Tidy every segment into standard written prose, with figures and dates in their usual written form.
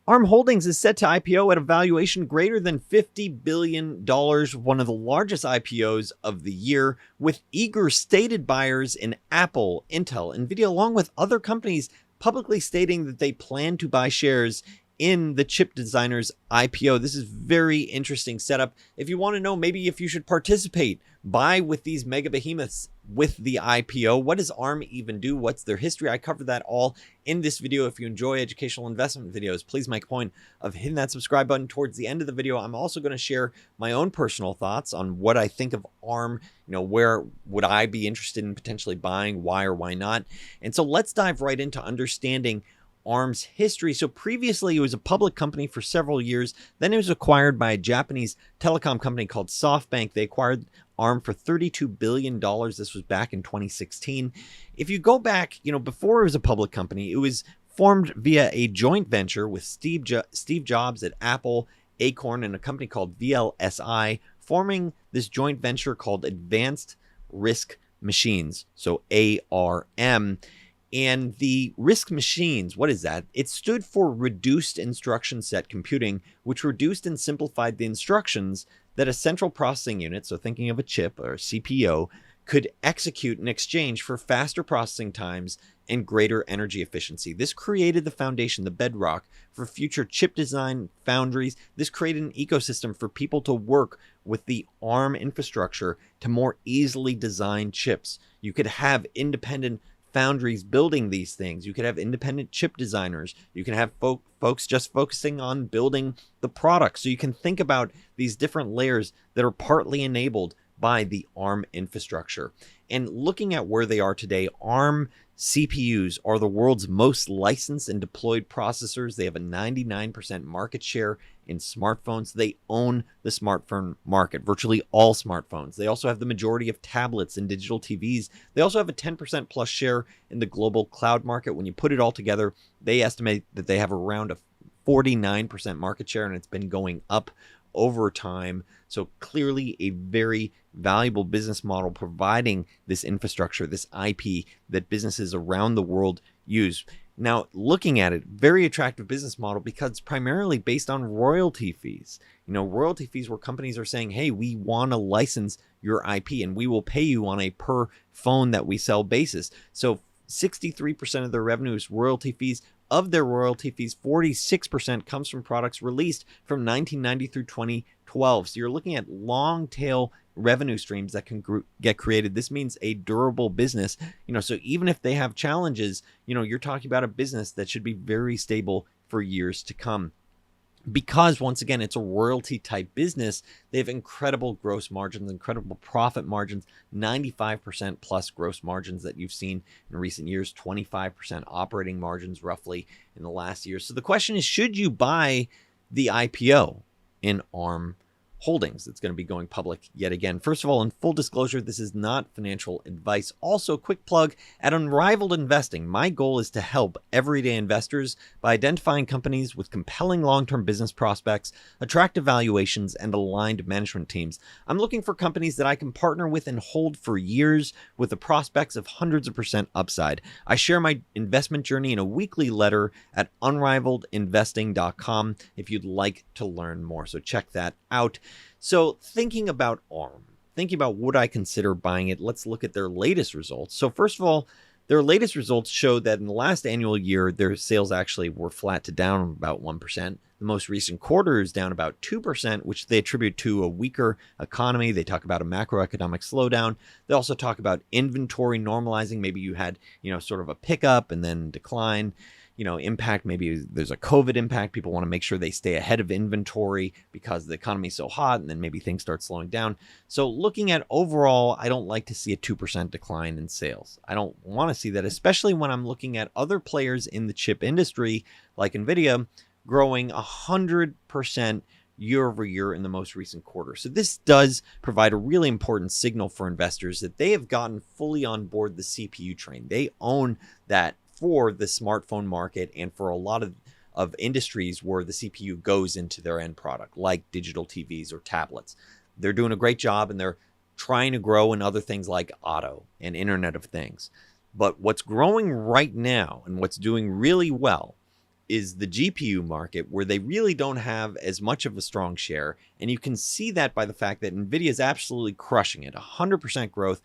ARM Holdings is set to IPO at a valuation greater than $50 billion, one of the largest IPOs of the year, with eager stated buyers in Apple, Intel, Nvidia, along with other companies publicly stating that they plan to buy shares in the chip designer's IPO. This is very interesting setup. If you want to know maybe if you should participate, buy with these mega behemoths with the IPO. What does ARM even do? What's their history? I cover that all in this video. If you enjoy educational investment videos, please make a point of hitting that subscribe button towards the end of the video. I'm also going to share my own personal thoughts on what I think of ARM. Where would I be interested in potentially buying, why or why not? And so let's dive right into understanding ARM's history. So previously it was a public company for several years. Then it was acquired by a Japanese telecom company called SoftBank. They acquired ARM for $32 billion. This was back in 2016. If you go back, before it was a public company, it was formed via a joint venture with Steve Jobs at Apple, Acorn, and a company called VLSI, forming this joint venture called Advanced Risk Machines, so ARM. And the RISC machines, what is that? It stood for Reduced Instruction Set Computing, which reduced and simplified the instructions that a central processing unit, so thinking of a chip or a CPO, could execute in exchange for faster processing times and greater energy efficiency. This created the foundation, the bedrock for future chip design foundries. This created an ecosystem for people to work with the ARM infrastructure to more easily design chips. You could have independent foundries building these things. You could have independent chip designers. You can have folks just focusing on building the product. So you can think about these different layers that are partly enabled by the ARM infrastructure. And looking at where they are today, ARM CPUs are the world's most licensed and deployed processors. They have a 99% market share in smartphones. They own the smartphone market, virtually all smartphones. They also have the majority of tablets and digital TVs. They also have a 10% plus share in the global cloud market. When you put it all together, they estimate that they have around a 49% market share, and it's been going up over time. So clearly a very valuable business model, providing this infrastructure, this IP that businesses around the world use. Now, looking at it, very attractive business model because it's primarily based on royalty fees. Royalty fees where companies are saying, hey, we want to license your IP and we will pay you on a per phone that we sell basis. So 63% of their revenue is royalty fees. Of their royalty fees, 46% comes from products released from 1990 through 2012. So you're looking at long tail revenue streams that can get created. This means a durable business. So even if they have challenges, you're talking about a business that should be very stable for years to come. Because once again, it's a royalty type business, they have incredible gross margins, incredible profit margins, 95% plus gross margins that you've seen in recent years, 25% operating margins roughly in the last year. So the question is, should you buy the IPO in ARM Holdings? It's going to be going public yet again. First of all, in full disclosure, this is not financial advice. Also, quick plug, at Unrivaled Investing, my goal is to help everyday investors by identifying companies with compelling long-term business prospects, attractive valuations, and aligned management teams. I'm looking for companies that I can partner with and hold for years with the prospects of hundreds of % upside. I share my investment journey in a weekly letter at unrivaledinvesting.com if you'd like to learn more. So check that out. So thinking about ARM, thinking about would I consider buying it, let's look at their latest results. So first of all, their latest results show that in the last annual year, their sales actually were flat to down about 1%. The most recent quarter is down about 2%, which they attribute to a weaker economy. They talk about a macroeconomic slowdown. They also talk about inventory normalizing. Maybe you had, sort of a pickup and then decline. Impact, maybe there's a COVID impact. People want to make sure they stay ahead of inventory because the economy is so hot, and then maybe things start slowing down. So looking at overall, I don't like to see a 2% decline in sales. I don't want to see that, especially when I'm looking at other players in the chip industry like Nvidia growing 100% year over year in the most recent quarter. So this does provide a really important signal for investors that they have gotten fully on board the CPU train. They own that for the smartphone market and for a lot of industries where the CPU goes into their end product, like digital TVs or tablets. They're doing a great job, and they're trying to grow in other things like auto and Internet of Things. But what's growing right now and what's doing really well is the GPU market, where they really don't have as much of a strong share. And you can see that by the fact that Nvidia is absolutely crushing it, 100% growth.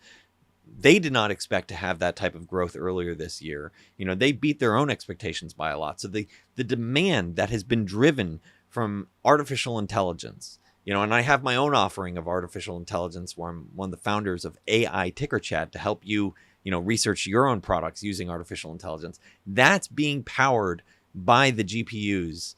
They did not expect to have that type of growth earlier this year. They beat their own expectations by a lot. So the demand that has been driven from artificial intelligence, and I have my own offering of artificial intelligence where I'm one of the founders of AI Ticker Chat to help you, research your own products using artificial intelligence. That's being powered by the GPUs,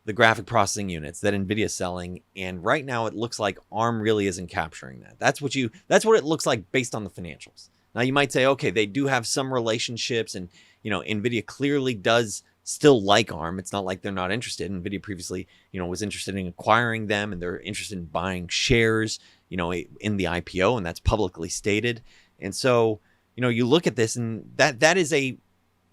the graphic processing units that Nvidia is selling. And right now it looks like ARM really isn't capturing that. That's what it looks like based on the financials. Now you might say, okay, they do have some relationships, and Nvidia clearly does still like ARM. It's not like they're not interested. Nvidia previously, was interested in acquiring them, and they're interested in buying shares, in the IPO, and that's publicly stated. And so, you look at this, and that is a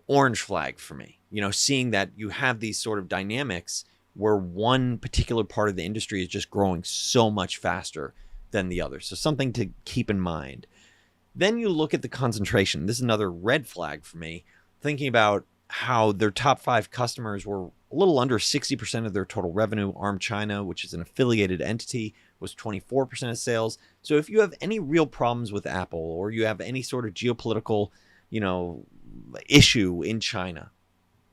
orange flag for me, seeing that you have these sort of dynamics where one particular part of the industry is just growing so much faster than the other. So something to keep in mind. Then you look at the concentration. This is another red flag for me, thinking about how their top 5 customers were a little under 60% of their total revenue. ARM China, which is an affiliated entity, was 24% of sales. So if you have any real problems with Apple, or you have any sort of geopolitical, issue in China,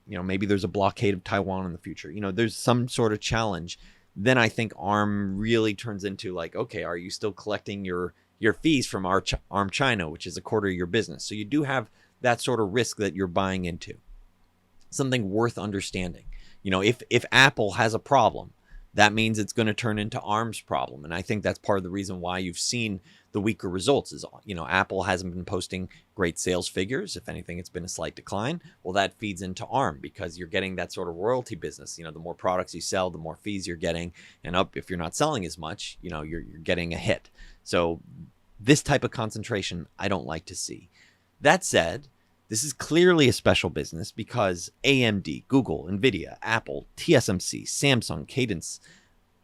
maybe there's a blockade of Taiwan in the future, there's some sort of challenge, then I think ARM really turns into like, okay, are you still collecting your fees from ARM China, which is a quarter of your business? So you do have that sort of risk that you're buying into. Something worth understanding. If Apple has a problem, that means it's going to turn into ARM's problem. And I think that's part of the reason why you've seen the weaker results is, Apple hasn't been posting great sales figures. If anything, it's been a slight decline. Well, that feeds into ARM because you're getting that sort of royalty business. The more products you sell, the more fees you're getting. And if you're not selling as much, you're getting a hit. So this type of concentration, I don't like to see. That said, this is clearly a special business because AMD, Google, Nvidia, Apple, TSMC, Samsung, Cadence,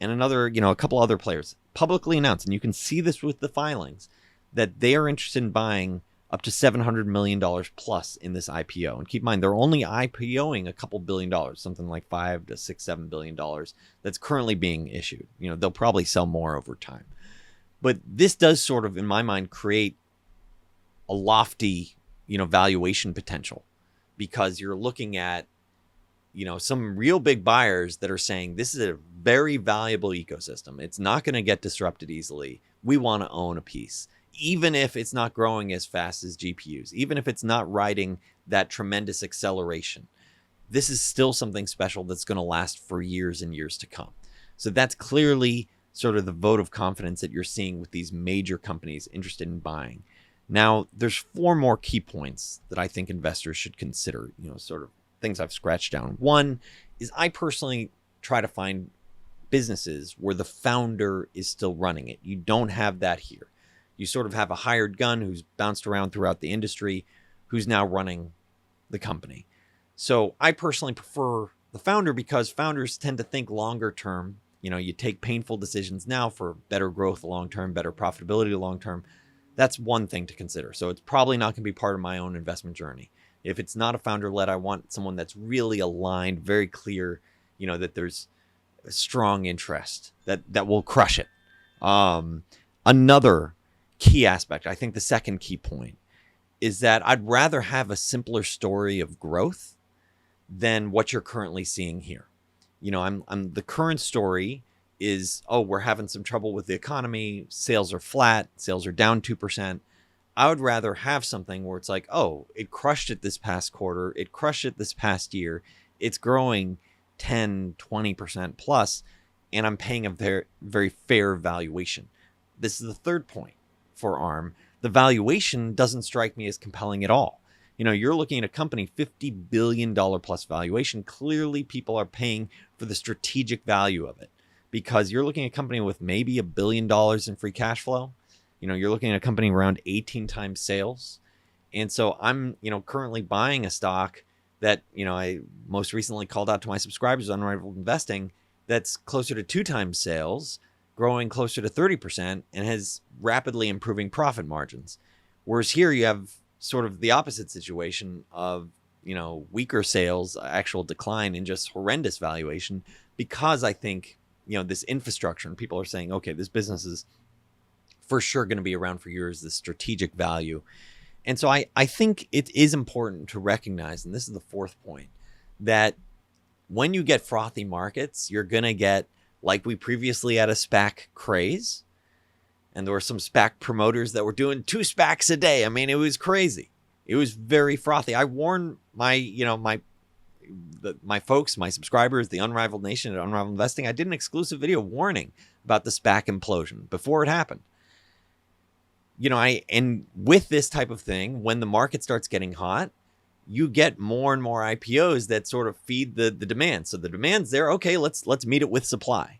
and a couple other players publicly announced, and you can see this with the filings, that they are interested in buying up to $700 million plus in this IPO. And keep in mind, they're only IPOing a couple $1 billion, something like $5 to $6, $7 billion that's currently being issued. They'll probably sell more over time. But this does sort of, in my mind, create a lofty valuation potential, because you're looking at, some real big buyers that are saying this is a very valuable ecosystem. It's not going to get disrupted easily. We want to own a piece, even if it's not growing as fast as GPUs, even if it's not riding that tremendous acceleration. This is still something special that's going to last for years and years to come. So that's clearly sort of the vote of confidence that you're seeing with these major companies interested in buying. Now, there's 4 more key points that I think investors should consider, sort of things I've scratched down. One is I personally try to find businesses where the founder is still running it. You don't have that here. You sort of have a hired gun who's bounced around throughout the industry, who's now running the company. So I personally prefer the founder because founders tend to think longer term. You take painful decisions now for better growth long term, better profitability long term. That's one thing to consider. So it's probably not going to be part of my own investment journey. If it's not a founder-led, I want someone that's really aligned, very clear, that there's a strong interest, that will crush it. Another key aspect, I think the second key point, is that I'd rather have a simpler story of growth than what you're currently seeing here. I'm the current story is, we're having some trouble with the economy. Sales are flat. Sales are down 2%. I would rather have something where it's like, it crushed it this past quarter. It crushed it this past year. It's growing 10, 20% plus, and I'm paying a very, very fair valuation. This is the third point for ARM. The valuation doesn't strike me as compelling at all. You're looking at a company, $50 billion plus valuation. Clearly, people are paying for the strategic value of it, because you're looking at a company with maybe $1 billion in free cash flow. You're looking at a company around 18 times sales. And so I'm, currently buying a stock that, I most recently called out to my subscribers on Unrivaled Investing, that's closer to 2 times sales, growing closer to 30%, and has rapidly improving profit margins. Whereas here you have sort of the opposite situation of, weaker sales, actual decline, and just horrendous valuation, because I think, this infrastructure, and people are saying, okay, this business is for sure going to be around for years, the strategic value. And so I think it is important to recognize, and this is the fourth point, that when you get frothy markets, you're going to get, like we previously had a SPAC craze, and there were some SPAC promoters that were doing 2 SPACs a day. I mean, it was crazy. It was very frothy. I warned my folks, my subscribers, the Unrivaled Nation at Unrivaled Investing. I did an exclusive video warning about the SPAC implosion before it happened. And with this type of thing, when the market starts getting hot, you get more and more IPOs that sort of feed the demand. So the demand's there. Okay, let's meet it with supply.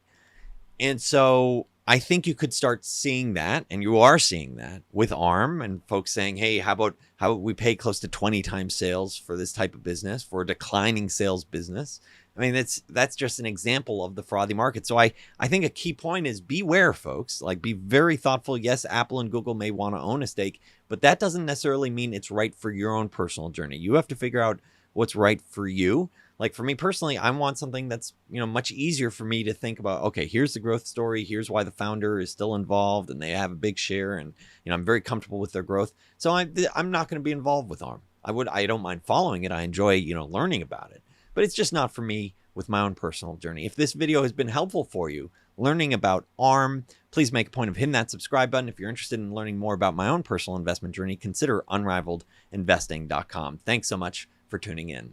And so I think you could start seeing that, and you are seeing that with ARM, and folks saying, hey, how about we pay close to 20 times sales for this type of business, for a declining sales business. I mean, that's just an example of the frothy market. So I think a key point is beware, folks. Like, be very thoughtful. Yes, Apple and Google may want to own a stake, but that doesn't necessarily mean it's right for your own personal journey. You have to figure out what's right for you. Like, for me personally, I want something that's, much easier for me to think about. Okay, here's the growth story. Here's why the founder is still involved and they have a big share, and, I'm very comfortable with their growth. So I'm not going to be involved with ARM. I don't mind following it. I enjoy, learning about it, but it's just not for me with my own personal journey. If this video has been helpful for you, learning about ARM, please make a point of hitting that subscribe button. If you're interested in learning more about my own personal investment journey, consider unrivaledinvesting.com. Thanks so much for tuning in.